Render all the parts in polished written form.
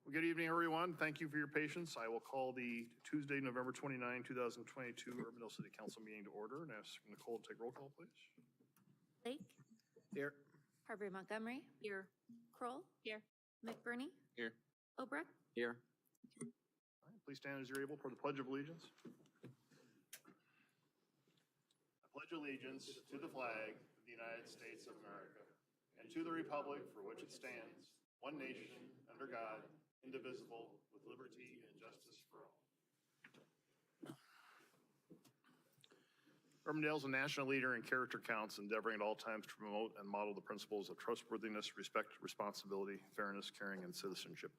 Well, good evening, everyone. Thank you for your patience. I will call the Tuesday, November 29, 2022 Urbandale City Council meeting to order and ask Nicole to take roll call, please. Blake, Here. Harbury Montgomery. Here. Kroll. Here. McBurney. Here. Obrecht. Here. All right, please stand as you're able for the Pledge of Allegiance. I pledge allegiance to the flag of the United States of America and to the republic for which it stands, one nation, under God, indivisible, with liberty and justice for all. Urbandale is a national leader in character counts, endeavoring at all times to promote and model the principles of trustworthiness, respect, responsibility, fairness, caring, and citizenship.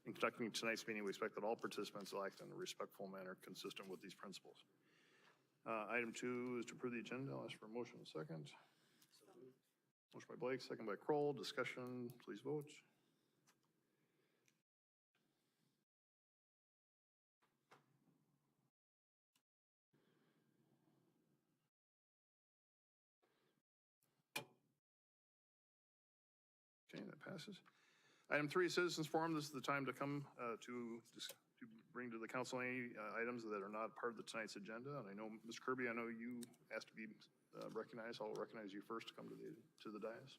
In conducting tonight's meeting, we expect that all participants will act in a respectful manner consistent with these principles. Item 2 is to approve the agenda. I'll ask for a motion in a second. Motion by Blake, second by Kroll. Discussion, please vote. Okay, that passes. Item 3, Citizens Forum. This is the time to come to bring to the council any items that are not part of tonight's agenda. And I know, Ms. Kirby, I know you asked to be recognized. I'll recognize you first to come to the dais.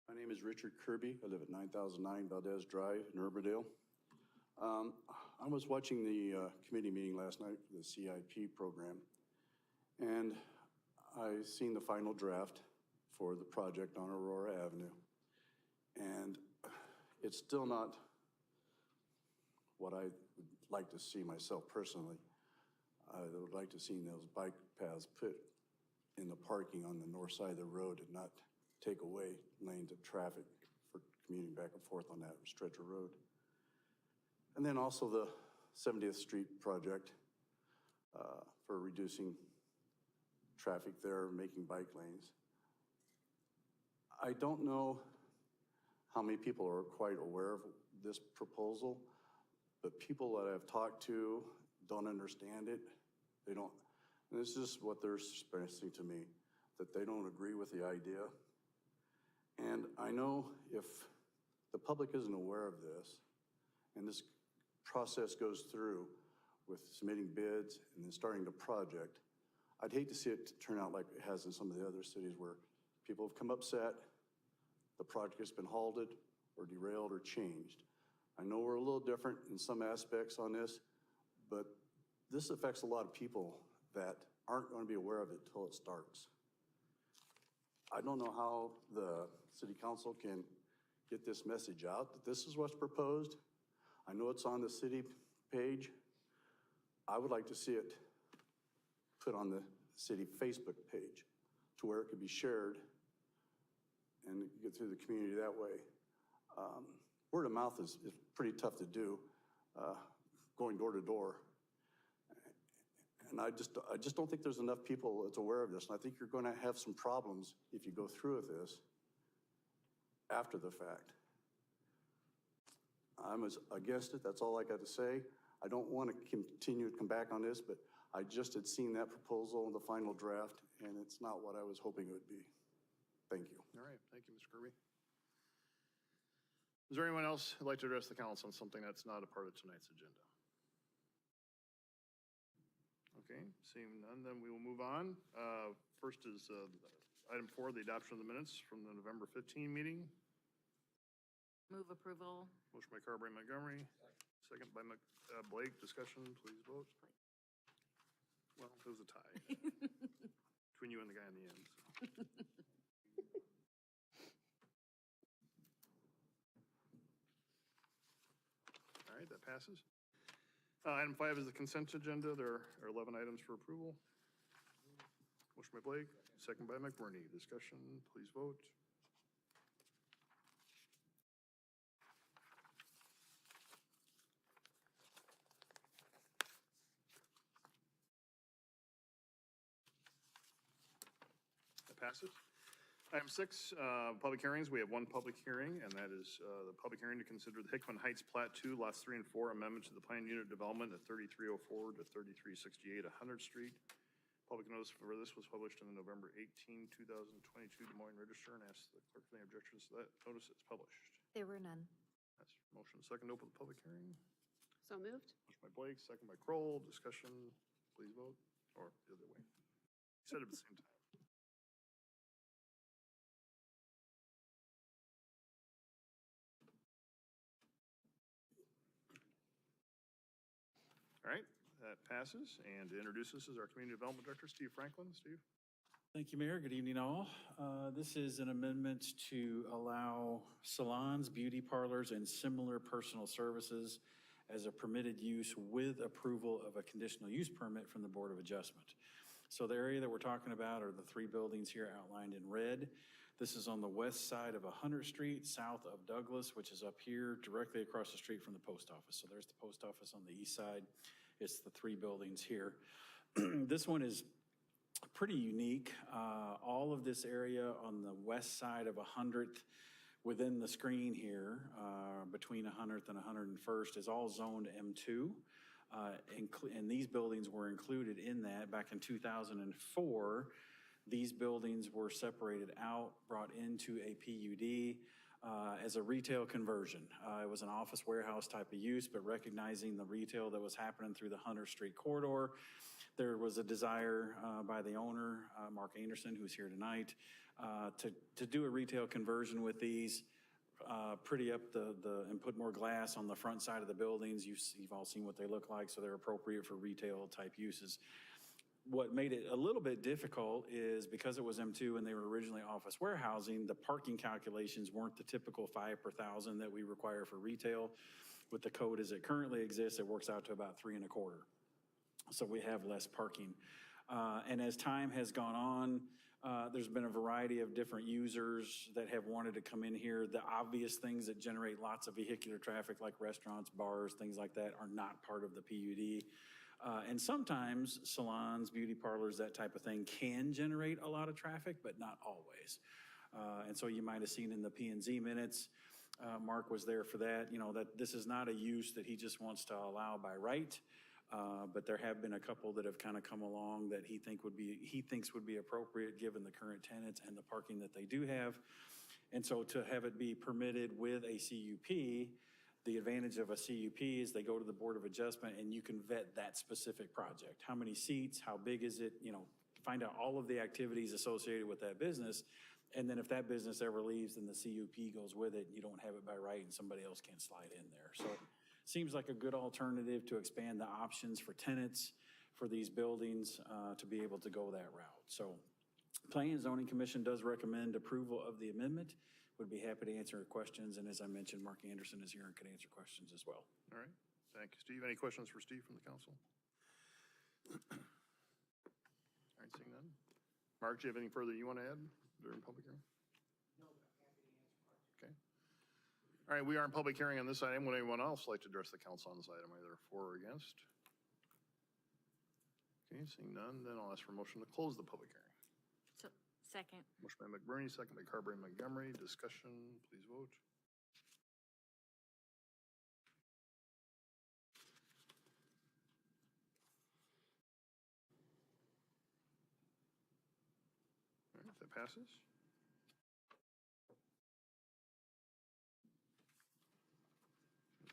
My name is Richard Kirby. I live at 9009 Valdez Drive in Urbandale. I was watching the committee meeting last night for the CIP program, and I seen the final draft for the project on Aurora Avenue. And it's still not what I would like to see myself personally. I would like to see those bike paths put in the parking on the north side of the road and not take away lanes of traffic for commuting back and forth on that stretch of road. And then also the 70th Street project for reducing traffic there, making bike lanes. I don't know how many people are quite aware of this proposal, but people that I've talked to don't understand it. They don't, and this is what they're expressing to me, that they don't agree with the idea. And I know if the public isn't aware of this, and this process goes through with submitting bids and then starting the project, I'd hate to see it turn out like it has in some of the other cities where people have come upset, the project has been halted or derailed or changed. I know we're a little different in some aspects on this, but this affects a lot of people that aren't going to be aware of it until it starts. I don't know how the city council can get this message out, that this is what's proposed. I know it's on the city page. I would like to see it put on the city Facebook page to where it could be shared and get through the community that way. Word of mouth is pretty tough to do, going door to door. And I just don't think there's enough people that's aware of this. And I think you're going to have some problems if you go through with this after the fact. I'm against it. That's all I got to say. I don't want to continue to come back on this, but I just had seen that proposal in the final draft, and it's not what I was hoping it would be. Thank you. All right, thank you, Mr. Kirby. Is there anyone else who'd like to address the council on something that's not a part of tonight's agenda? Okay, seeing none, then we will move on. First is item 4, the adoption of the minutes from the November 15 meeting. Move approval. Motion by Carberry Montgomery, second by Blake. Discussion, please vote. Well, it was a tie between you and the guy in the end. So. All right, that passes. Item 5 is the consent agenda. There are 11 items for approval. Motion by Blake, second by McBurney. Discussion, please vote. That passes. Item 6, public hearings. We have one public hearing, and that is the public hearing to consider the Hickman Heights Plat 2, Lots 3 and 4, amendment to the planned unit development at 3304 to 3368 100th Street. Public notice for this was published in the November 18, 2022 Des Moines Register, and ask the clerk for any objections to that notice. It's published. There were none. That's motion second to open the public hearing. So moved. Motion by Blake, second by Kroll. Discussion, please vote, or the other way. Said it at the same time. All right, that passes. And to introduce us is our Community Development Director, Steve Franklin. Steve? Thank you, Mayor. Good evening, all. This is an amendment to allow salons, beauty parlors, and similar personal services as a permitted use with approval of a conditional use permit from the Board of Adjustment. So the area that we're talking about are the three buildings here outlined in red. This is on the west side of 100th Street, south of Douglas, which is up here directly across the street from the post office. So there's the post office on the east side. It's the three buildings here. This one is pretty unique. All of this area on the west side of 100th within the screen here, between 100th and 101st, is all zoned M2. And these buildings were included in that back in 2004. These buildings were separated out, brought into a PUD as a retail conversion. It was an office warehouse type of use, but recognizing the retail that was happening through the 100th Street corridor, there was a desire by the owner, Mark Anderson, who's here tonight, to do a retail conversion with these, pretty up and put more glass on the front side of the buildings. You've all seen what they look like, so they're appropriate for retail type uses. What made it a little bit difficult is because it was M2 and they were originally office warehousing, the parking calculations weren't the typical 5 per 1,000 that we require for retail. With the code as it currently exists, it works out to about 3 1/4. So we have less parking. And as time has gone on, there's been a variety of different users that have wanted to come in here. The obvious things that generate lots of vehicular traffic, like restaurants, bars, things like that, are not part of the PUD. And sometimes salons, beauty parlors, that type of thing can generate a lot of traffic, but not always. And so you might have seen in the P&Z minutes, Mark was there for that, that this is not a use that he just wants to allow by right. But there have been a couple that have kind of come along that he thinks would be appropriate given the current tenants and the parking that they do have. And so to have it be permitted with a CUP, the advantage of a CUP is they go to the Board of Adjustment and you can vet that specific project. How many seats, how big is it, find out all of the activities associated with that business. And then if that business ever leaves, then the CUP goes with it. You don't have it by right and somebody else can slide in there. So seems like a good alternative to expand the options for tenants for these buildings to be able to go that route. So Planning and Zoning Commission does recommend approval of the amendment. Would be happy to answer questions. And as I mentioned, Mark Anderson is here and can answer questions as well. All right. Thank you, Steve. Any questions for Steve from the council? All right, seeing none. Mark, do you have any further you want to add during public hearing? No, but I'm happy to answer questions. Okay. All right, we are in public hearing on this item. Would anyone else like to address the council on this item, either for or against? Okay, seeing none, then I'll ask for a motion to close the public hearing. So, second. Motion by McBurney, second by Carberry Montgomery. Discussion, please vote. All right, that passes.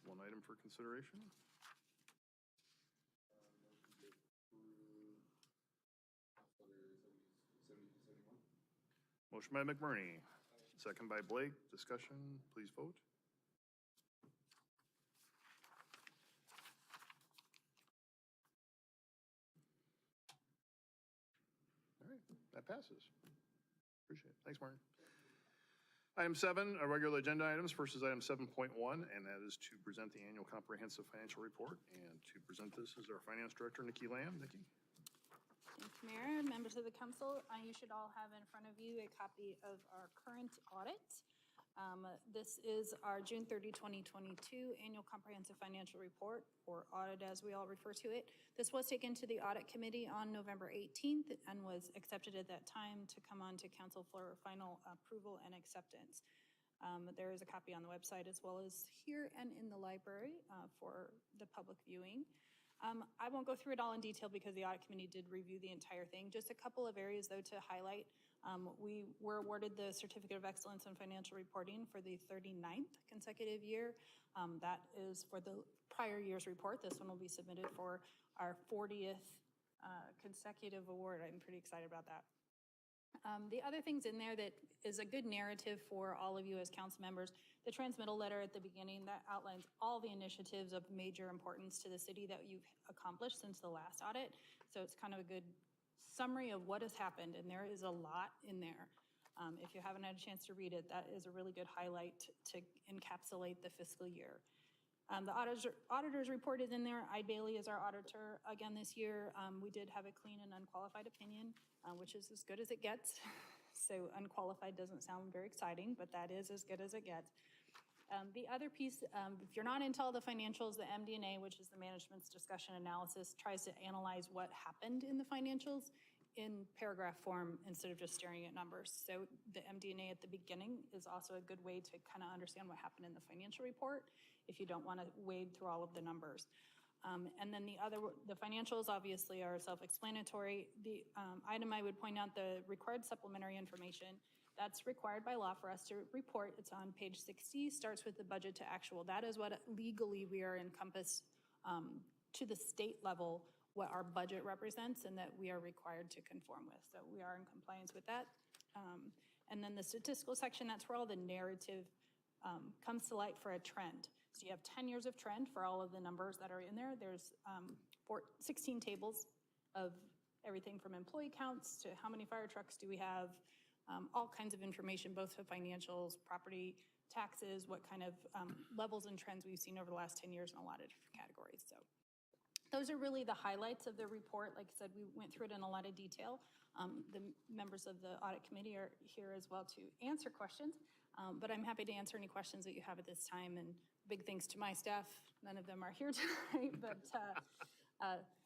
One item for consideration. Motion by McBurney, second by Blake. Discussion, please vote. All right, that passes. Appreciate it. Thanks, Martin. Item 7, our regular agenda items. First is item 7.1, and that is to present the annual comprehensive financial report. And to present this is our finance director, Nikki Lamb. Nikki. Thank you, Mayor, and members of the council. You should all have in front of you a copy of our current audit. This is our June 30, 2022 annual comprehensive financial report, or audit as we all refer to it. This was taken to the audit committee on November 18th and was accepted at that time to come on to council for final approval and acceptance. There is a copy on the website as well as here and in the library for the public viewing. I won't go through it all in detail because the audit committee did review the entire thing. Just a couple of areas though to highlight. We were awarded the Certificate of Excellence in Financial Reporting for the 39th consecutive year. That is for the prior year's report. This one will be submitted for our 40th consecutive award. I'm pretty excited about that. The other things in there that is a good narrative for all of you as council members, the transmittal letter at the beginning that outlines all the initiatives of major importance to the city that you've accomplished since the last audit. So it's kind of a good summary of what has happened, and there is a lot in there. If you haven't had a chance to read it, that is a really good highlight to encapsulate the fiscal year. The auditor's report is in there. Ide Bailey is our auditor again this year. We did have a clean and unqualified opinion, which is as good as it gets. So unqualified doesn't sound very exciting, but that is as good as it gets. The other piece, if you're not into all the financials, the MD&A, which is the management's discussion analysis, tries to analyze what happened in the financials in paragraph form instead of just staring at numbers. So the MD&A at the beginning is also a good way to kind of understand what happened in the financial report if you don't want to wade through all of the numbers. And then the financials obviously are self-explanatory. The item I would point out, the required supplementary information, that's required by law for us to report. It's on page 60, starts with the budget to actual. That is what legally we are encompassed to the state level, what our budget represents and that we are required to conform with. So we are in compliance with that. And then the statistical section, that's where all the narrative comes to light for a trend. So you have 10 years of trend for all of the numbers that are in there. There's 16 tables of everything from employee counts to how many fire trucks do we have, all kinds of information, both for financials, property taxes, what kind of levels and trends we've seen over the last 10 years in a lot of different categories. So those are really the highlights of the report. Like I said, we went through it in a lot of detail. The members of the audit committee are here as well to answer questions, but I'm happy to answer any questions that you have at this time. And big thanks to my staff. None of them are here tonight, but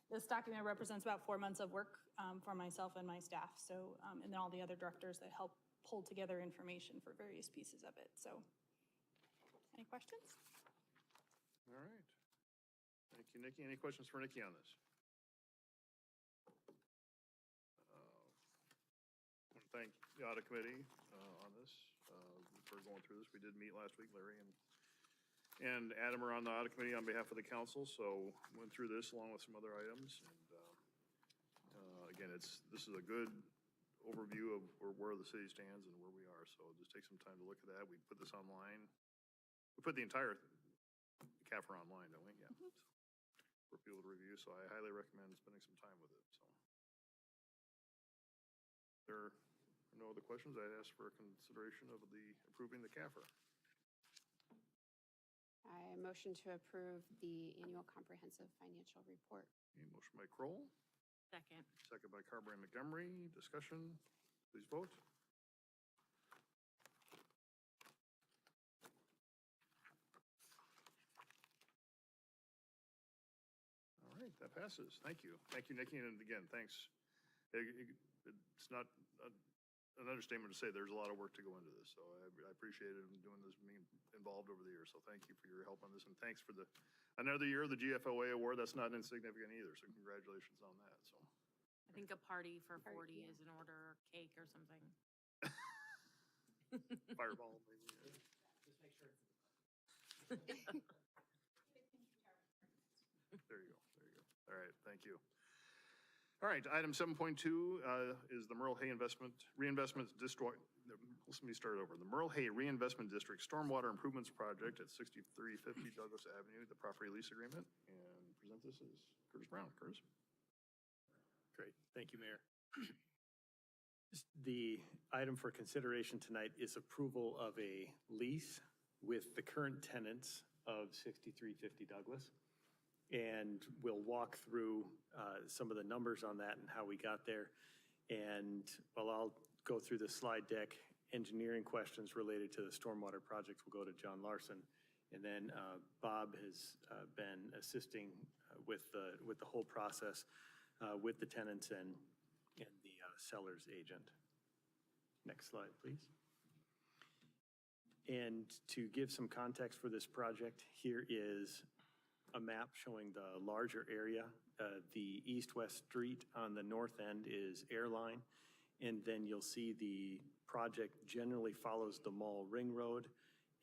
this document represents about 4 months of work for myself and my staff. So, and then all the other directors that help pull together information for various pieces of it. So, any questions? All right. Thank you, Nikki. Any questions for Nikki on this? I want to thank the audit committee on this for going through this. We did meet last week, Larry and Adam are on the audit committee on behalf of the council, so went through this along with some other items. And again, this is a good overview of where the city stands and where we are. So just take some time to look at that. We put this online. We put the entire CAFR online, don't we? Yeah. Mm-hmm. For people to review. So I highly recommend spending some time with it. So if there are no other questions, I'd ask for a consideration of approving the CAFR. I motion to approve the annual comprehensive financial report. Okay, motion by Kroll. Second. Second by Carberry and Montgomery. Discussion. Please vote. All right, that passes. Thank you. Thank you, Nikki. And again, thanks. It's not an understatement to say there's a lot of work to go into this. So I appreciate it doing this, being involved over the years. So thank you for your help on this. And thanks for another year of the GFOA award. That's not insignificant either. So congratulations on that. So I think a party for 40 is in order, or cake or something. Fireball, maybe. Just make sure it's. There you go. There you go. All right. Thank you. All right. Item 7.2 is the Merle Hay Reinvestment District. Let me start over. The Merle Hay Reinvestment District Stormwater Improvements Project at 6350 Douglas Avenue, the property lease agreement. And present this is Curtis Brown. Curtis. Great. Thank you, Mayor. The item for consideration tonight is approval of a lease with the current tenants of 6350 Douglas. And we'll walk through some of the numbers on that and how we got there. And while I'll go through the slide deck, engineering questions related to the stormwater project will go to John Larson. And then Bob has been assisting with the whole process with the tenants and the seller's agent. Next slide, please. And to give some context for this project, here is a map showing the larger area. The east-west street on the north end is Airline, and then you'll see the project generally follows the Mall Ring Road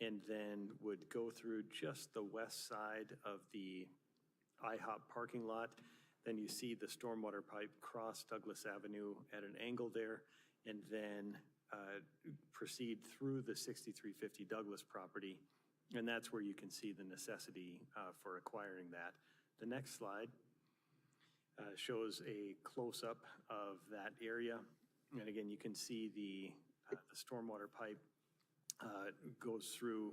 and then would go through just the west side of the IHOP parking lot. Then you see the stormwater pipe cross Douglas Avenue at an angle there, and then proceed through the 6350 Douglas property. And that's where you can see the necessity for acquiring that. The next slide shows a close-up of that area. And again, you can see the stormwater pipe goes through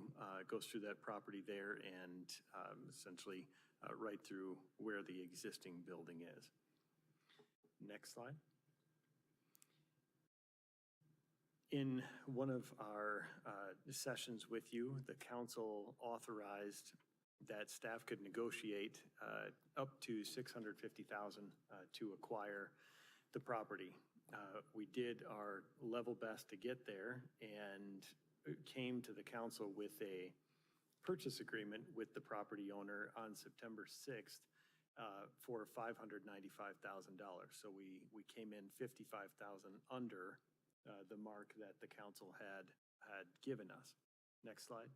that property there and essentially right through where the existing building is. Next slide. In one of our sessions with you, the council authorized that staff could negotiate up to $650,000 to acquire the property. We did our level best to get there and came to the council with a purchase agreement with the property owner on September 6th for $595,000. So we came in $55,000 under the mark that the council had given us. Next slide.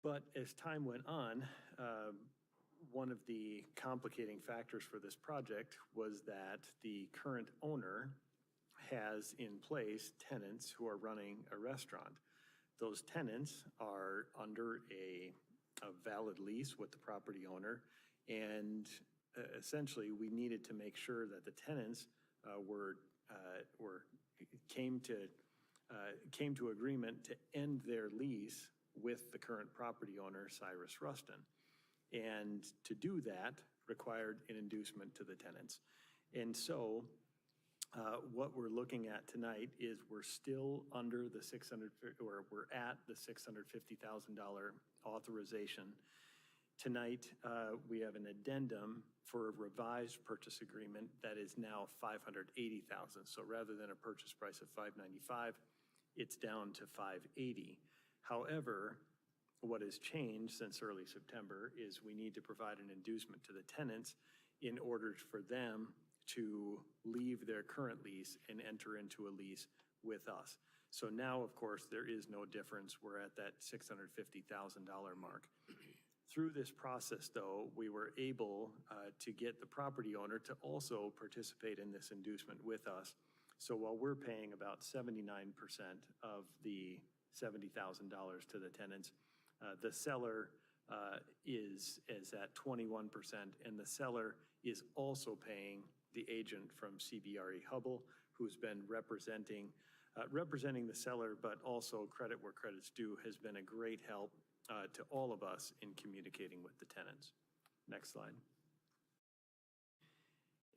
But as time went on, one of the complicating factors for this project was that the current owner has in place tenants who are running a restaurant. Those tenants are under a valid lease with the property owner, and essentially we needed to make sure that the tenants came to agreement to end their lease with the current property owner, Cyrus Rustin. And to do that required an inducement to the tenants. And so what we're looking at tonight is we're still under the we're at the $650,000 authorization. Tonight, we have an addendum for a revised purchase agreement that is now $580,000. So rather than a purchase price of $595,000, it's down to $580,000. However, what has changed since early September is we need to provide an inducement to the tenants in order for them to leave their current lease and enter into a lease with us. So now, of course, there is no difference. We're at that $650,000 mark. Through this process, though, we were able to get the property owner to also participate in this inducement with us. So while we're paying about 79% of the $70,000 to the tenants, the seller is at 21%, and the seller is also paying the agent from CBRE Hubble, who's been representing the seller, but also credit where credit's due, has been a great help to all of us in communicating with the tenants. Next slide.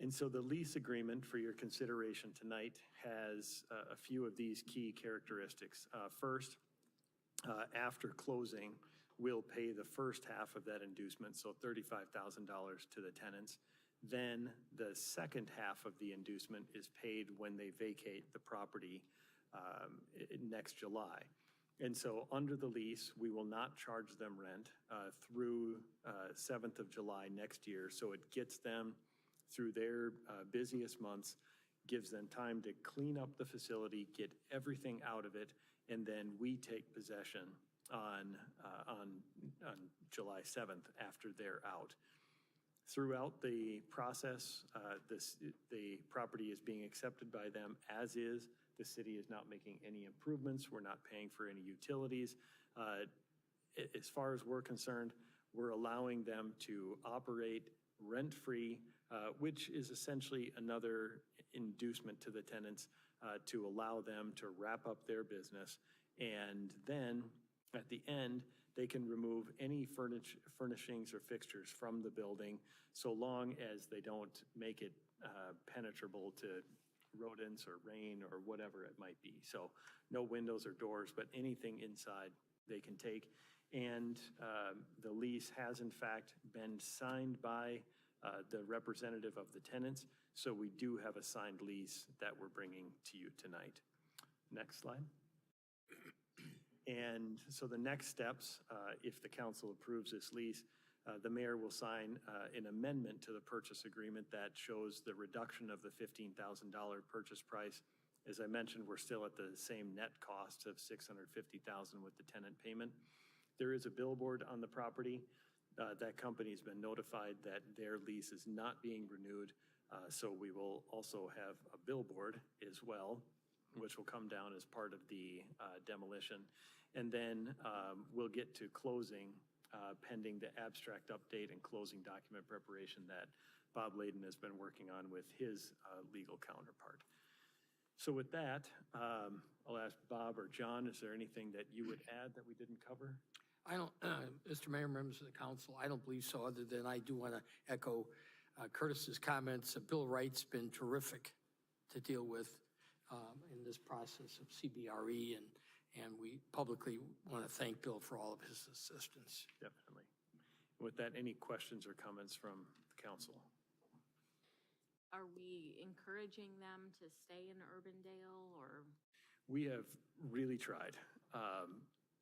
And so the lease agreement for your consideration tonight has a few of these key characteristics. First, after closing, we'll pay the first half of that inducement, so $35,000 to the tenants. Then the second half of the inducement is paid when they vacate the property next July. And so under the lease, we will not charge them rent through 7th of July next year. So it gets them through their busiest months, gives them time to clean up the facility, get everything out of it, and then we take possession on July 7th after they're out. Throughout the process, the property is being accepted by them as is. The city is not making any improvements. We're not paying for any utilities. As far as we're concerned, we're allowing them to operate rent-free, which is essentially another inducement to the tenants to allow them to wrap up their business. And then at the end, they can remove any furnishings or fixtures from the building so long as they don't make it penetrable to rodents or rain or whatever it might be. So no windows or doors, but anything inside they can take. And the lease has in fact been signed by the representative of the tenants. So we do have a signed lease that we're bringing to you tonight. Next slide. And so the next steps, if the council approves this lease, the mayor will sign an amendment to the purchase agreement that shows the reduction of the $15,000 purchase price. As I mentioned, we're still at the same net cost of $650,000 with the tenant payment. There is a billboard on the property. That company's been notified that their lease is not being renewed, so we will also have a billboard as well, which will come down as part of the demolition. And then we'll get to closing pending the abstract update and closing document preparation that Bob Layden has been working on with his legal counterpart. So with that, I'll ask Bob or John, is there anything that you would add that we didn't cover? I don't, Mr. Mayor, members of the council, I don't believe so, other than I do want to echo Curtis's comments. Bill Wright's been terrific to deal with in this process of CBRE, and we publicly want to thank Bill for all of his assistance. Definitely. With that, any questions or comments from the council? Are we encouraging them to stay in Urbandale, or? We have really tried.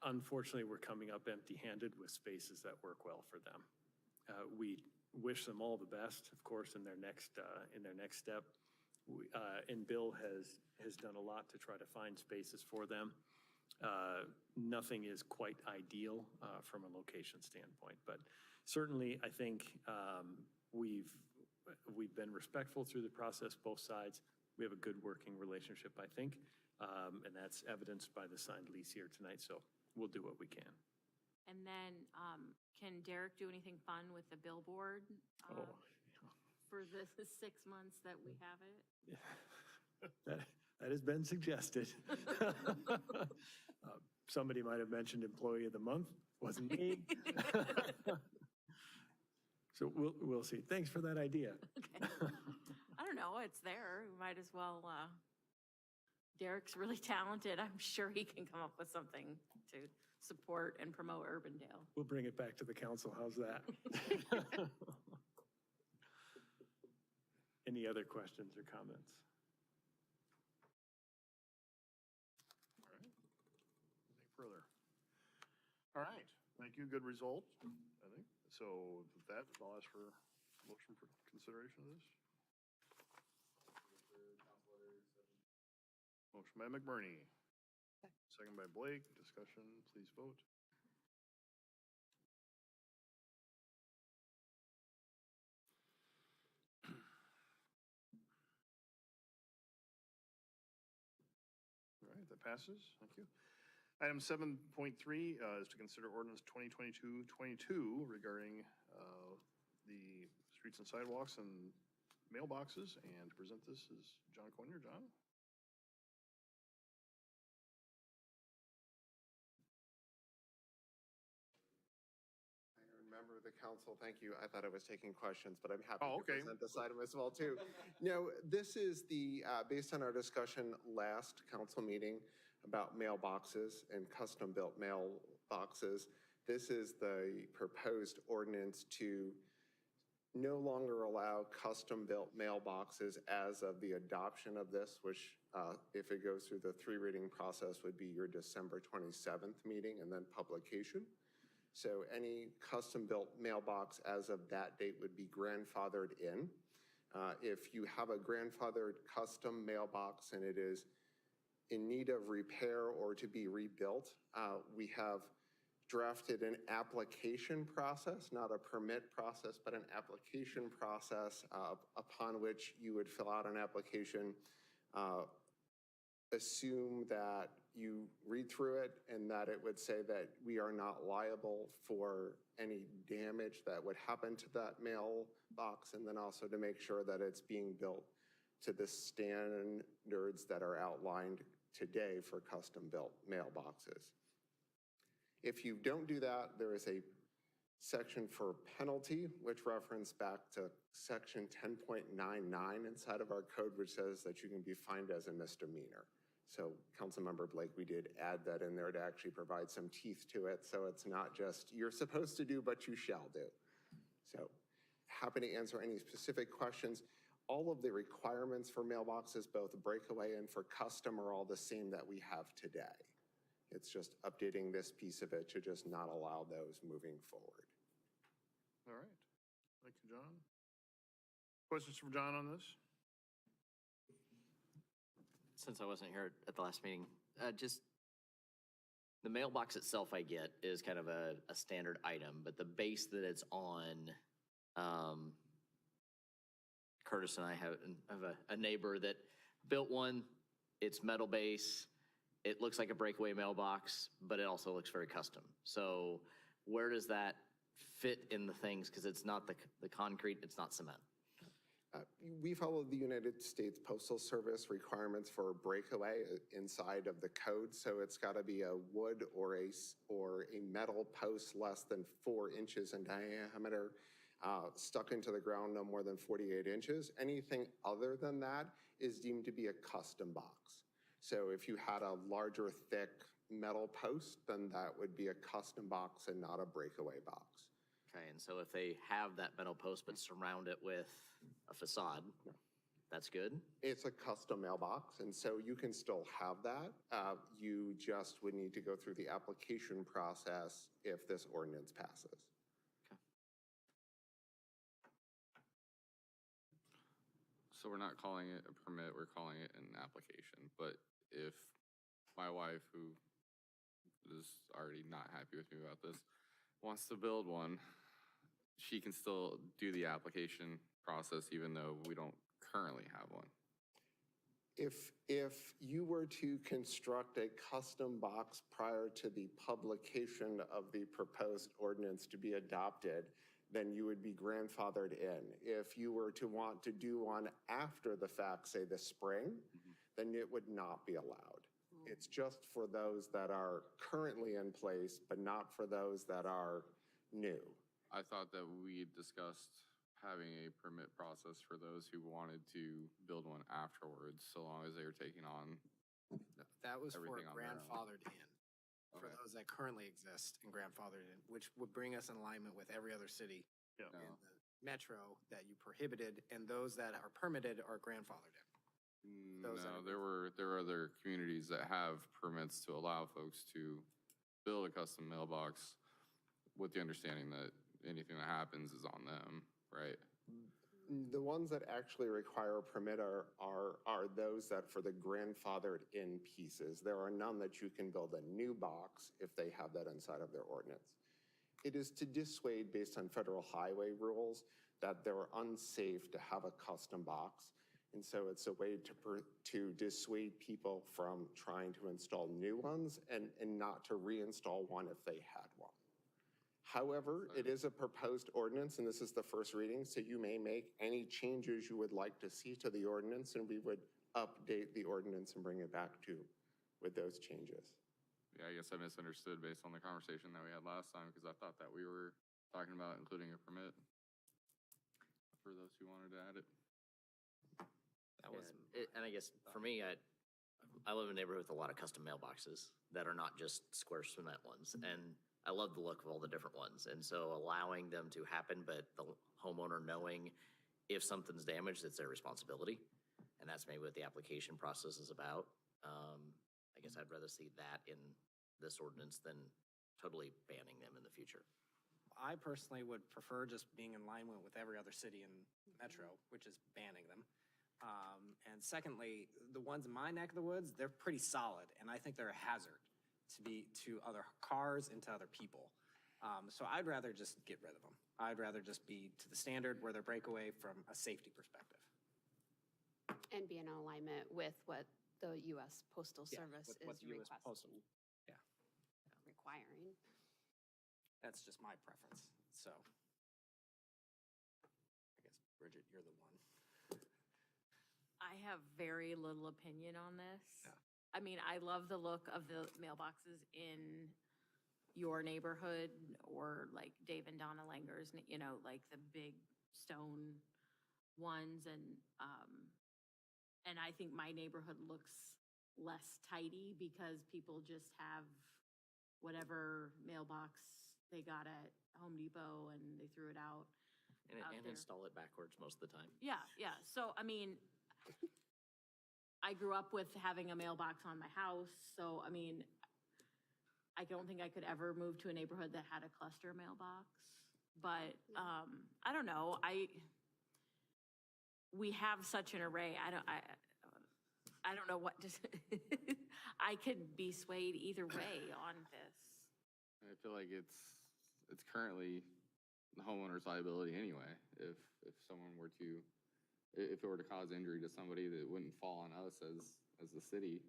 Unfortunately, we're coming up empty-handed with spaces that work well for them. We wish them all the best, of course, in their next step. And Bill has done a lot to try to find spaces for them. Nothing is quite ideal from a location standpoint, but certainly I think we've been respectful through the process, both sides. We have a good working relationship, I think, and that's evidenced by the signed lease here tonight, so we'll do what we can. And then can Derek do anything fun with the billboard for the 6 months that we have it? That has been suggested. Somebody might have mentioned Employee of the Month. Wasn't me. So we'll see. Thanks for that idea. Okay. I don't know. It's there. We might as well. Derek's really talented. I'm sure he can come up with something to support and promote Urbandale. We'll bring it back to the council. How's that? Any other questions or comments? All right. Anything further? All right. Thank you. Good result, I think. So with that, I'll ask for a motion for consideration of this. Motion by McBurney. Second by Blake. Discussion, please vote. All right, that passes. Thank you. Item 7.3 is to consider ordinance 2022-22 regarding the streets and sidewalks and mailboxes. And to present this is John Conyer. John? Member of the council, thank you. I thought I was taking questions, but I'm happy to okay. present this item as well too. No, this is the, based on our discussion last council meeting about mailboxes and custom built mailboxes, this is the proposed ordinance to no longer allow custom built mailboxes as of the adoption of this, which if it goes through the 3 reading process would be your December 27th meeting and then publication. So any custom-built mailbox as of that date would be grandfathered in. If you have a grandfathered custom mailbox and it is in need of repair or to be rebuilt, we have drafted an application process, not a permit process, but an application process upon which you would fill out an application, assume that you read through it and that it would say that we are not liable for any damage that would happen to that mailbox, and then also to make sure that it's being built to the standards that are outlined today for custom built mailboxes. If you don't do that, there is a section for penalty, which reference back to section 10.99 inside of our code, which says that you can be fined as a misdemeanor. So Councilmember Blake, we did add that in there to actually provide some teeth to it. So it's not just you're supposed to do, but you shall do. So happy to answer any specific questions. All of the requirements for mailboxes, both breakaway and for custom, are all the same that we have today. It's just updating this piece of it to just not allow those moving forward. All right. Thank you, John. Questions from John on this? Since I wasn't here at the last meeting, just the mailbox itself I get is kind of a standard item, but the base that it's on, Curtis and I have a neighbor that built one. It's metal base. It looks like a breakaway mailbox, but it also looks very custom. So where does that fit in the things? Because it's not the concrete, it's not cement. We follow the United States Postal Service requirements for breakaway inside of the code. So it's got to be a wood or a metal post less than 4 inches in diameter, stuck into the ground no more than 48 inches. Anything other than that is deemed to be a custom box. So if you had a larger, thick metal post, then that would be a custom box and not a breakaway box. Okay, and so if they have that metal post but surround it with a facade, that's good? It's a custom mailbox, and so you can still have that. You just would need to go through the application process if this ordinance passes. So we're not calling it a permit, we're calling it an application. But if my wife, who is already not happy with me about this, wants to build one, she can still do the application process even though we don't currently have one. If you were to construct a custom box prior to the publication of the proposed ordinance to be adopted, then you would be grandfathered in. If you were to want to do one after the fact, say the spring, then it would not be allowed. It's just for those that are currently in place, but not for those that are new. I thought that we discussed having a permit process for those who wanted to build one afterwards, so long as they were taking on That was for everything on their own. grandfathered in, for Okay. those that currently exist and grandfathered in, which would bring us in alignment with every other city Yeah. in the metro that you prohibited, and those that are permitted are grandfathered in. Those No, are- there were other communities that have permits to allow folks to build a custom mailbox with the understanding that anything that happens is on them, right? The ones that actually require a permit are those that for the grandfathered in pieces. There are none that you can build a new box if they have that inside of their ordinance. It is to dissuade, based on federal highway rules, that they're unsafe to have a custom box. And so it's a way to dissuade people from trying to install new ones and not to reinstall one if they had one. However, it is a proposed ordinance, and this is the first reading, so you may make any changes you would like to see to the ordinance, and we would update the ordinance and bring it back to you with those changes. Yeah, I guess I misunderstood based on the conversation that we had last time, because I thought that we were talking about including a permit for those who wanted to add it. That was, And I guess for me, I live in a neighborhood with a lot of custom mailboxes that are not just square cement ones. And I love the look of all the different ones. And so allowing them to happen, but the homeowner knowing if something's damaged, it's their responsibility. And that's maybe what the application process is about. I guess I'd rather see that in this ordinance than totally banning them in the future. I personally would prefer just being in alignment with every other city in metro, which is banning them. And secondly, the ones in my neck of the woods, they're pretty solid, and I think they're a hazard to other cars and to other people. So I'd rather just get rid of them. I'd rather just be to the standard where they're breakaway from a safety perspective. And be in alignment with what the U.S. Postal Yeah, Service with is what the US requesting. Postal- yeah. Requiring. That's just my preference, so. I guess, Bridget, you're the one. I have very little opinion on this. Yeah. I mean, I love the look of the mailboxes in your neighborhood or like Dave and Donna Langer's, you know, like the big stone ones. And I think my neighborhood looks less tidy because people just have whatever mailbox they got at Home Depot and they threw it out. out And there. install it backwards most of the time. Yeah, yeah. So, I mean, I grew up with having a mailbox on my house. So, I mean, I don't think I could ever move to a neighborhood that had a cluster mailbox. But, I don't know, we have such an array, I don't know what to, I could be swayed either way on this. I feel like it's currently the homeowner's liability anyway. If someone were to, if it were to cause injury to somebody, that wouldn't fall on us as the city.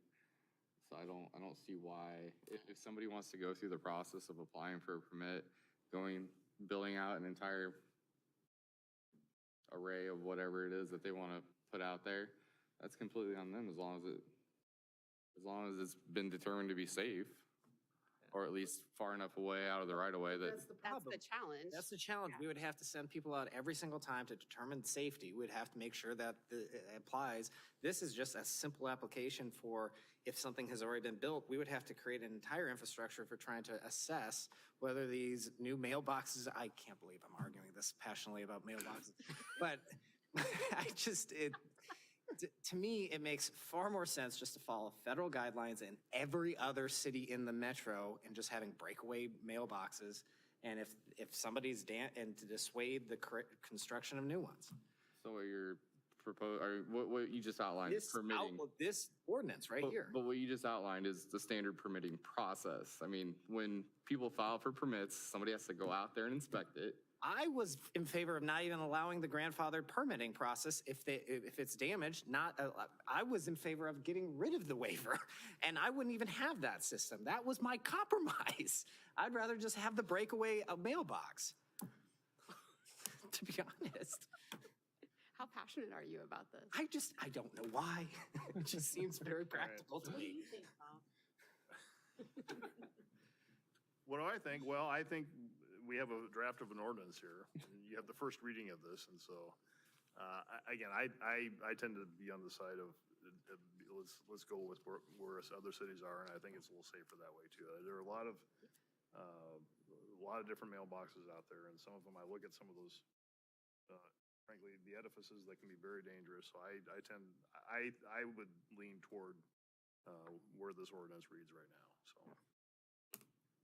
So I don't see why, if somebody wants to go through the process of applying for a permit, building out an entire array of whatever it is that they want to put out there, that's completely on them, as long as it's been determined to be safe, or at least far enough away out of the right of way that. That's the That's problem. the challenge. That's the challenge. We would have to send people out every single time to determine safety. We'd have to make sure that it applies. This is just a simple application for if something has already been built, we would have to create an entire infrastructure for trying to assess whether these new mailboxes, I can't believe I'm arguing this passionately about mailboxes, but to me, it makes far more sense just to follow federal guidelines in every other city in the metro and just having breakaway mailboxes. And if somebody's and to dissuade the construction of new ones. So what you're proposing, or what you just outlined is permitting. This ordinance right here. But what you just outlined is the standard permitting process. I mean, when people file for permits, somebody has to go out there and inspect it. I was in favor of not even allowing the grandfathered permitting process if it's damaged. I was in favor of getting rid of the waiver, and I wouldn't even have that system. That was my compromise. I'd rather just have the breakaway mailbox, to be honest. How passionate are you about this? I don't know why. It just seems very practical to me. What do I think? Well, I think we have a draft of an ordinance here. You have the first reading of this, and so, again, I tend to be on the side of, let's go with where other cities are, and I think it's a little safer that way too. There are a lot of different mailboxes out there, and some of them, I look at some of those, frankly, the edifices that can be very dangerous, so I would lean toward where this ordinance reads right now, so,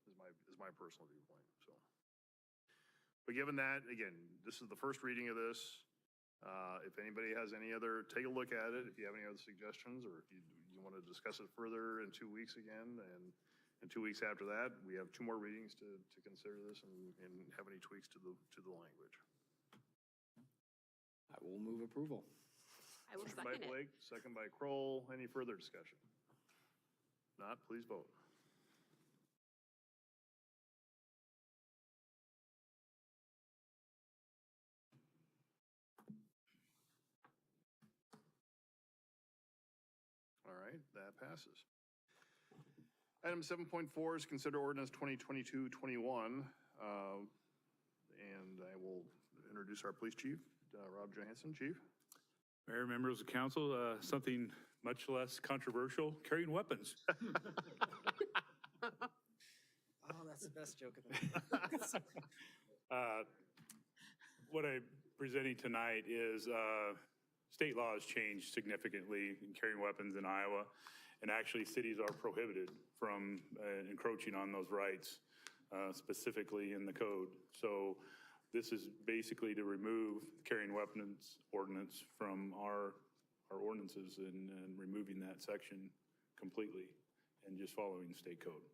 is my personal viewpoint, so. But given that, again, this is the first reading of this. If anybody has any other, take a look at it. If you have any other suggestions, or if you want to discuss it further in 2 weeks again, and 2 weeks after that, we have 2 more readings to consider this and have any tweaks to the language. I will move approval. I will Motion by second it. Blake, second by Kroll. Any further discussion? Not, please vote. All right, that passes. Item 7.4 is consider ordinance 2022-21. And I will introduce our police chief, Rob Johansson. Chief. Mayor, members of council, something much less controversial, carrying weapons. Oh, that's the best joke of the day. What I'm presenting tonight is state law has changed significantly in carrying weapons in Iowa, and actually cities are prohibited from encroaching on those rights, specifically in the code. So this is basically to remove carrying weapons ordinance from our ordinances and removing that section completely and just following state code.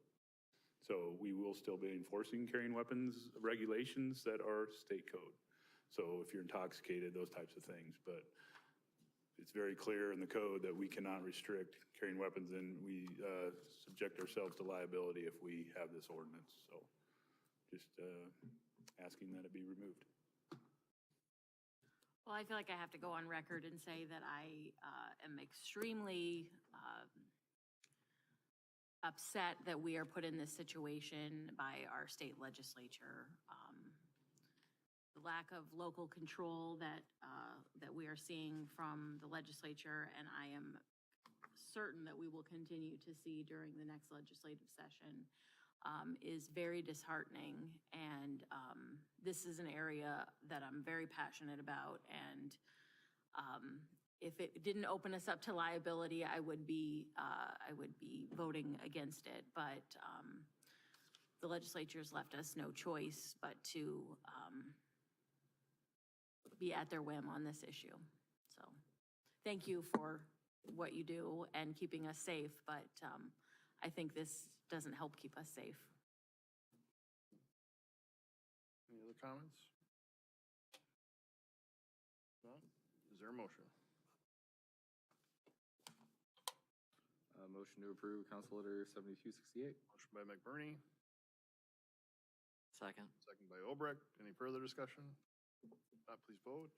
So we will still be enforcing carrying weapons regulations that are state code. So if you're intoxicated, those types of things, but it's very clear in the code that we cannot restrict carrying weapons, and we subject ourselves to liability if we have this ordinance. So just asking that it be removed. Well, I feel like I have to go on record and say that I am extremely upset that we are put in this situation by our state legislature. The lack of local control that we are seeing from the legislature, and I am certain that we will continue to see during the next legislative session, is very disheartening. And this is an area that I'm very passionate about. And if it didn't open us up to liability, I would be voting against it. But the legislature's left us no choice but to be at their whim on this issue. So thank you for what you do and keeping us safe, but I think this doesn't help keep us safe. Any other comments? No? Is there a motion? Motion to approve Council Letter 7268. Motion by McBurney, Second. second by Obrecht. Any further discussion? Not, please vote.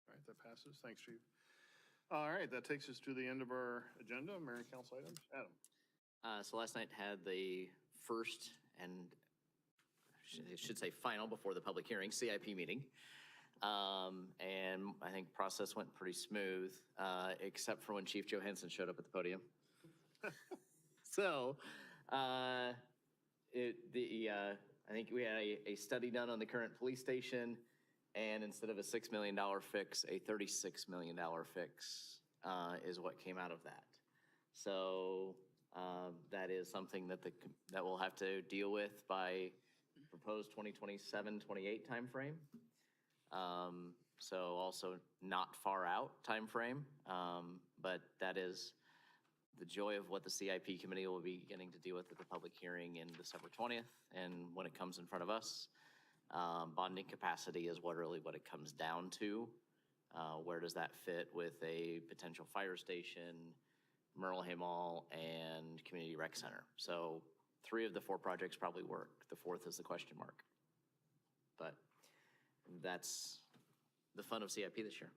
All right, that passes. Thanks, Chief. All right, that takes us to the end of our agenda. Mayor and council items. Adam. So last night had the first and I should say final before the public hearing, CIP meeting. And I think process went pretty smooth, except for when Chief Johansson showed up at the podium. So I think we had a study done on the current police station, and instead of a $6 million fix, a $36 million fix is what came out of that. So that is something that that we'll have to deal with by proposed 2027-28 timeframe. So also not far out timeframe, but that is the joy of what the CIP committee will be getting to deal with at the public hearing in December 20th. And when it comes in front of us, bonding capacity is really what it comes down to. Where does that fit with a potential fire station, Merle Mall, and community rec center? So 3 of the 4 projects probably work. The 4th is the question mark. But that's the fun of CIP this year.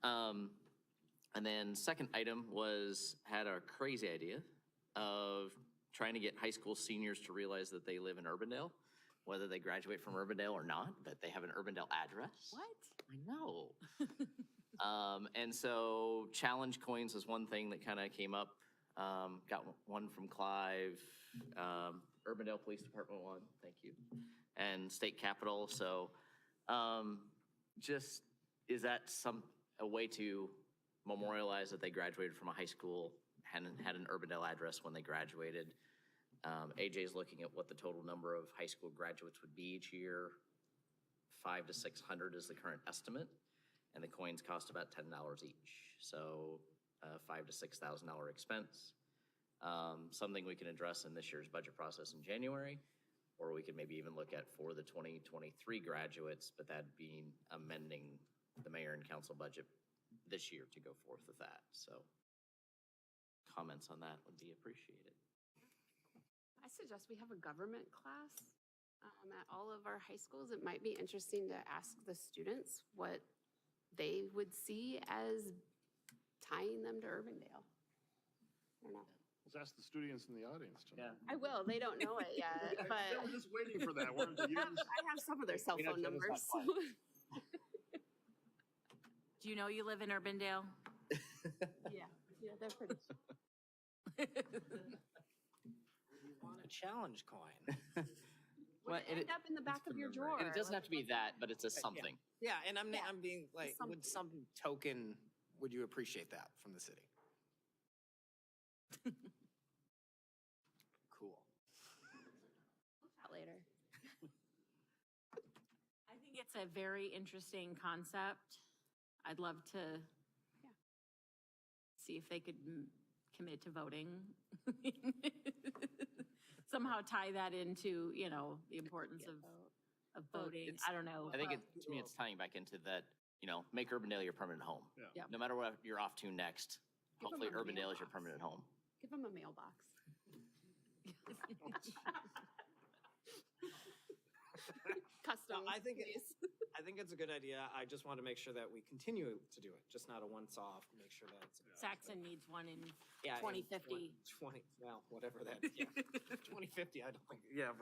And then second item had a crazy idea of trying to get high school seniors to realize that they live in Urbandale, whether they graduate from Urbandale or not, that they have an Urbandale address. What? I know. And so challenge coins was one thing that kind of came up. Got one from Clive, Urbandale Police Department one, thank you, and State Capitol. So just, is that a way to memorialize that they graduated from a high school, hadn't had an Urbandale address when they graduated? AJ's looking at what the total number of high school graduates would be each year. 500 to 600 is the current estimate, and the coins cost about $10 each. So $5,000 to $6,000 expense. Something we can address in this year's budget process in January, or we could maybe even look at for the 2023 graduates, but that being amending the mayor and council budget this year to go forth with that. So comments on that would be appreciated. I suggest we have a government class at all of our high schools. It might be interesting to ask the students what they would see as tying them to Urbandale. I don't know. Let's ask the students in the audience tonight. I will. They don't know it yet, but They were just waiting for that, weren't you? I have some of their cell phone numbers. Do you know you live in Urbandale? Yeah, they're pretty. Want a challenge coin? Well, Would it end up in the back of your drawer? And it doesn't have to be that, but it's a something. Yeah, and I'm being like, something. would some token, would you appreciate that from the city? Cool. We'll chat later. I think it's a very interesting concept. I'd love to see if they could commit to voting. Somehow tie that into, the importance of voting. I don't know. I think to me, it's tying back into that, make Urbandale your permanent home. Yeah. Yep. No matter what you're off to next, Give them hopefully a Urbandale is your mailbox. permanent home. Give them a mailbox. Custom. No, I think please. I think it's a good idea. I just want to make sure that we continue to do it, just not a once-off, make sure that it's. Saxon needs one in Yeah, 2050. 20, well, whatever that, yeah. 2050, I don't think, yeah,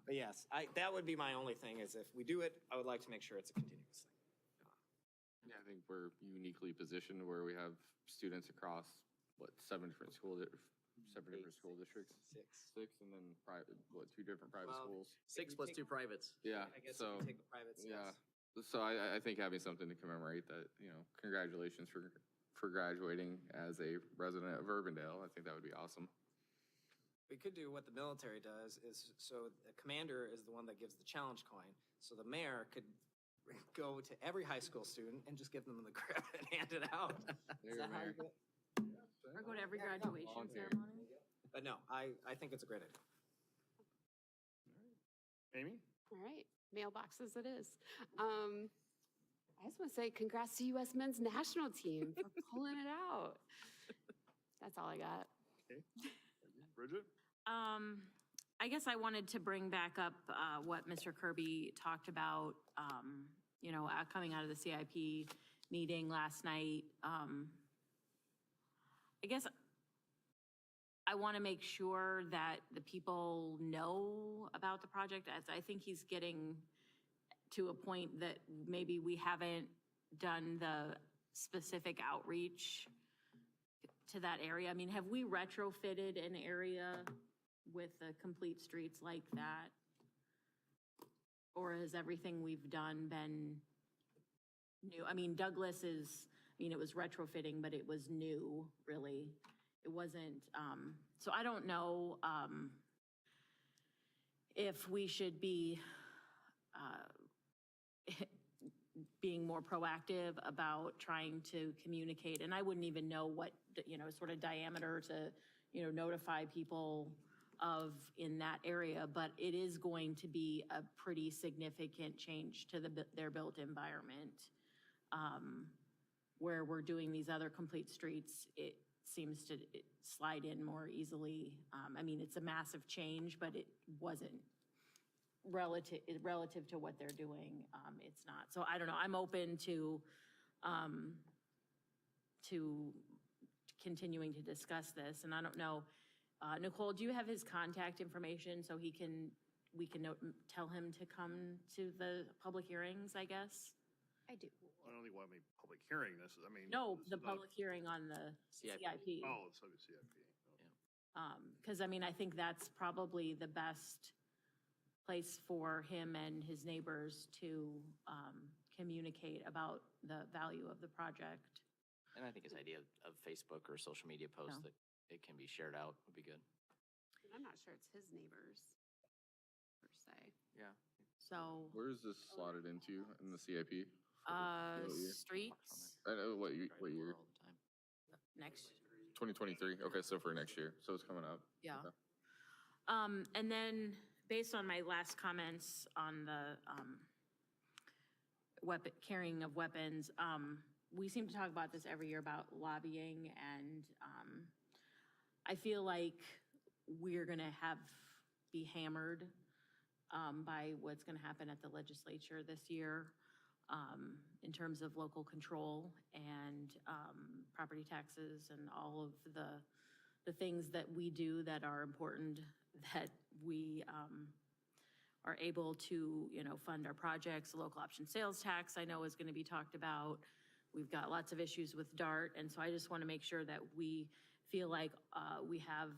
but yes, that would be my only thing, is if we do it, I would like to make sure it's a continuous thing. Yeah, I think we're uniquely positioned where we have students across, 7 different separate different school districts? Six, and then private, what, two different private Well, schools? 6 plus 2 privates. Yeah, I guess if so, you take the privates, yeah. yes. So I think having something to commemorate that, congratulations for graduating as a resident of Urbandale. I think that would be awesome. We could do what the military does is, so the commander is the one that gives the challenge coin. So the mayor could go to every high school student and just give them the grip and hand it out. There Is you that go, how you Mayor. do it? Or go to every Yeah, graduation volunteer. ceremony? But no, I think it's a great idea. Amy? All right, mailboxes it is. I just want to say congrats to U.S. men's national team for pulling it out. That's all I got. Okay. Bridget? I guess I wanted to bring back up what Mr. Kirby talked about, coming out of the CIP meeting last night. I guess I want to make sure that the people know about the project, as I think he's getting to a point that maybe we haven't done the specific outreach to that area. I mean, have we retrofitted an area with the complete streets like that? Or has everything we've done been new? I mean, Douglas is, it was retrofitting, but it was new, really. It wasn't, so I don't know if we should be being more proactive about trying to communicate. And I wouldn't even know what, sort of diameter to, notify people of in that area, but it is going to be a pretty significant change to their built environment. Where we're doing these other complete streets, it seems to slide in more easily. It's a massive change, but it wasn't relative to what they're doing. It's not. So I don't know. I'm open to continuing to discuss this. And I don't know, Nicole, do you have his contact information so we can tell him to come to the public hearings, I guess? I do. I don't think we'll have any public hearing this, No, this the is not- public hearing on the CIP. CIP. Oh, it's CIP. Because, I think that's probably the best place for him and his neighbors to communicate about the value of the project. And I think his idea of Facebook or social media posts Yeah. that it can be shared out would be good. And I'm not sure it's his neighbors, per se. Yeah. So, Where is this slotted into in the CIP? What year? streets I know, what year? All the time. next, 2023. Okay, so for next year. So it's coming up. yeah. Okay. And then, based on my last comments on the carrying of weapons, we seem to talk about this every year about lobbying, and I feel like we're gonna be hammered by what's gonna happen at the legislature this year in terms of local control and property taxes and all of the things that we do that are important, that we are able to, fund our projects. The local option sales tax, I know, is going to be talked about. We've got lots of issues with DART, and so I just want to make sure that we feel like we have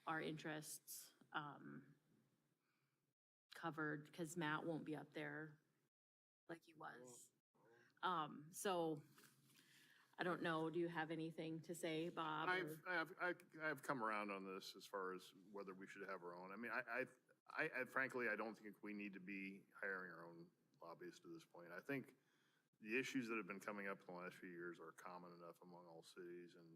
our interests covered, because Matt won't be up there like he was. So I don't know, do you have anything to say, Bob? or- I've come around on this as far as whether we should have our own. I frankly, I don't think we need to be hiring our own lobbyists at this point. I think the issues that have been coming up in the last few years are common enough among all cities, and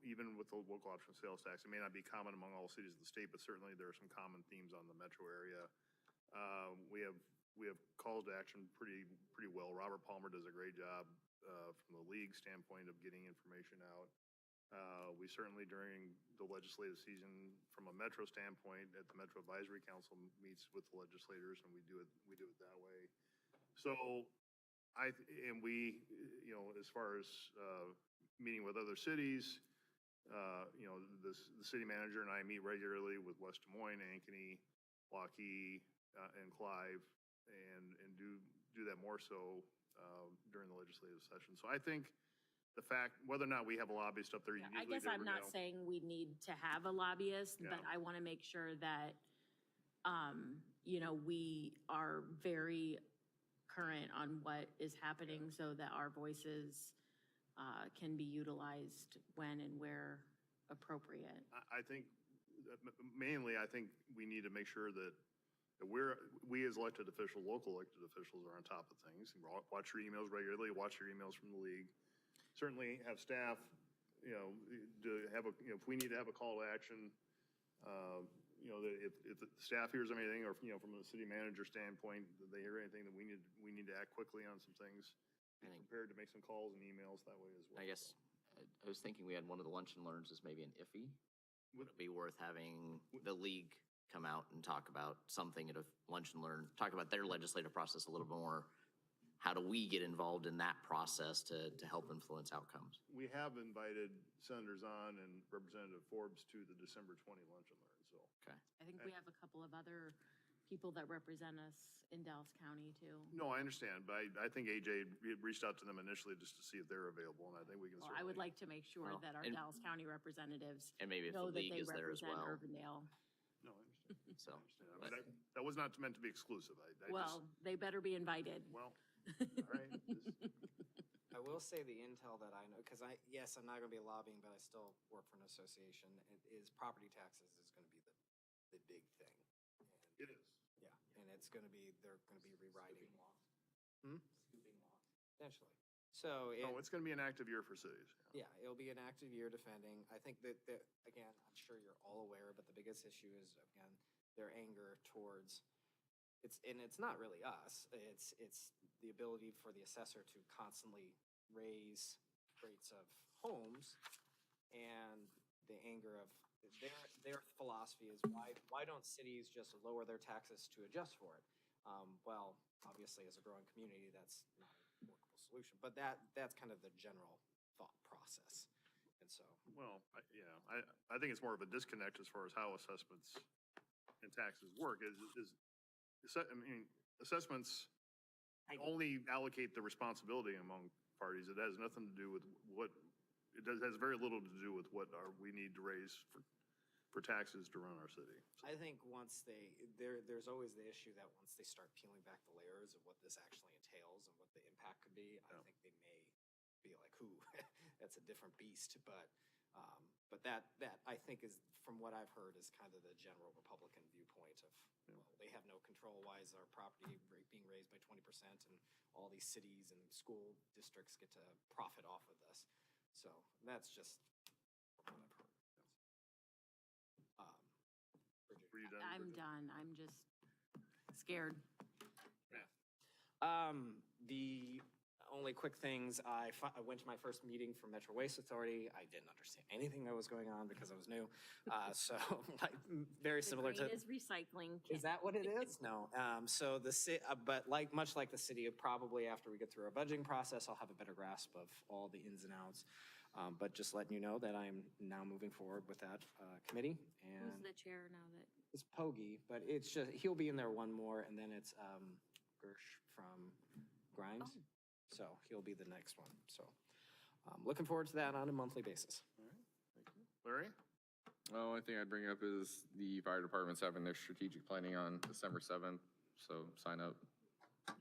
even with the local option sales tax, it may not be common among all cities of the state, but certainly there are some common themes on the metro area. We have calls to action pretty well. Robert Palmer does a great job from the league standpoint of getting information out. We certainly, during the legislative season, from a metro standpoint, at the Metro Advisory Council meets with the legislators, and we do it that way. So we, as far as meeting with other cities, the city manager and I meet regularly with West Des Moines, Ankeny, Waukee, and Clive, and do that more so during the legislative session. So I think the fact, whether or not we have a lobbyist up there, you I usually guess never I'm not know. saying we need to have a lobbyist, but Yeah. I want to make sure that, you know, we are very current on what is happening so that our voices can be utilized when and where appropriate. I think, mainly, I think we need to make sure that we as elected officials, local elected officials are on top of things. Watch your emails regularly, watch your emails from the league. Certainly have staff, you know, to have if we need to have a call to action, you know, that if the staff hears anything, or, you know, from the city manager standpoint, that they hear anything, that we need to act quickly on some things. Be prepared to make some calls and emails that way as well. I guess, I was thinking we had one of the lunch and learns as maybe an iffy. Would it be worth having the league come out and talk about something at a lunch and learn, talk about their legislative process a little bit more? How do we get involved in that process to help influence outcomes? We have invited Senator Zahn and Representative Forbes to the December 20 lunch and learn, so. Okay. I think we have a couple of other people that represent us in Dallas County too. No, I understand, but I think AJ reached out to them initially just to see if they're available, and I think we can Well, certainly. I would like to make sure Well, that our and- Dallas County representatives And maybe if the know that league they is there as represent well. Urbandale. No, I understand. So, I understand. I mean, that was not meant to be exclusive. I just, Well, they better be invited. well, all right. I will say the intel that I know, because yes, I'm not going to be lobbying, but I still work for an association, is property taxes is going to be the big thing. It is. Yeah, and it's going to be, they're going to be rewriting. Scooping law. Potentially. So Oh, it's going to be an active year for cities. yeah, it'll be an active year defending. I think that, again, I'm sure you're all aware, but the biggest issue is, again, their anger towards, it's not really us. It's the ability for the assessor to constantly raise rates of homes, and the anger of their philosophy is why don't cities just lower their taxes to adjust for it? Well, obviously, as a growing community, that's not a workable solution, but that's kind of the general thought process. And so, Well, I think it's more of a disconnect as far as how assessments and taxes work. I mean, assessments only allocate the responsibility among parties. It has nothing to do with has very little to do with what we need to raise for taxes to run our city. I think once there's always the issue that once they start peeling back the layers of what this actually entails and what the impact could be, I think they may be like, ooh, that's a different beast. But that I think is, from what I've heard, is kind of the general Republican viewpoint of, well, they have no control. Why is our property rate being raised by 20%, and all these cities and school districts get to profit off of this? So that's just from what I've heard. Were you done? I'm Bridget? done. I'm just scared. The only quick things, I went to my first meeting for Metro Waste Authority. I didn't understand anything that was going on because I was new. So very similar The to. green is recycling. Is that what it is? No. So but much like the city, probably after we get through our budgeting process, I'll have a better grasp of all the ins and outs. But just letting you know that I'm now moving forward with that committee. And Who's the chair now that? it's Poggi, but it's just, he'll be in there one more, and then it's Gersh from Grimes. Oh. So he'll be the next one. So looking forward to that on a monthly basis. All right, thank you. Larry? The only thing I'd bring up is the fire department's having their strategic planning on December 7th, so sign up,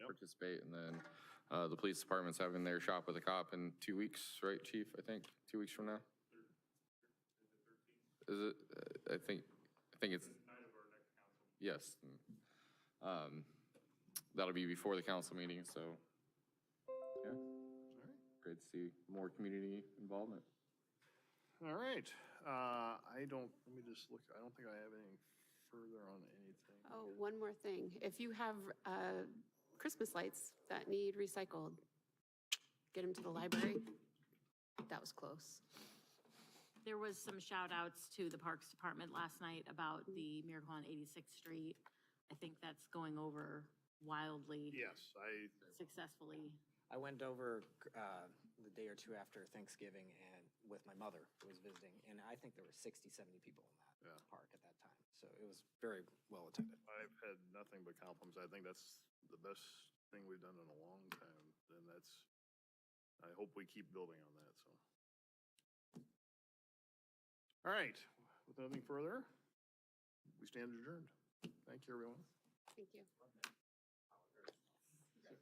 participate, and then the police department's having their shop with a cop in 2 weeks, right, Chief? I think 2 weeks from now. Is it? I think it's. Yes. That'll be before the council meeting, so yeah. Great to see more community involvement. All right. Let me just look. I don't think I have any further on anything. Oh, one more thing. If you have Christmas lights that need recycled, get them to the library. That was close. There was some shout outs to the Parks Department last night about the Miracle on 86th Street. I think that's going over wildly. Yes, Successfully. I went over the day or two after Thanksgiving and with my mother who was visiting, and I think there were 60, 70 people in that park at that time. So it was very well attended. I've had nothing but compliments. I think that's the best thing we've done in a long time, and hope we keep building on that, so. All right, with nothing further, we stand adjourned. Thank you, everyone. Thank you.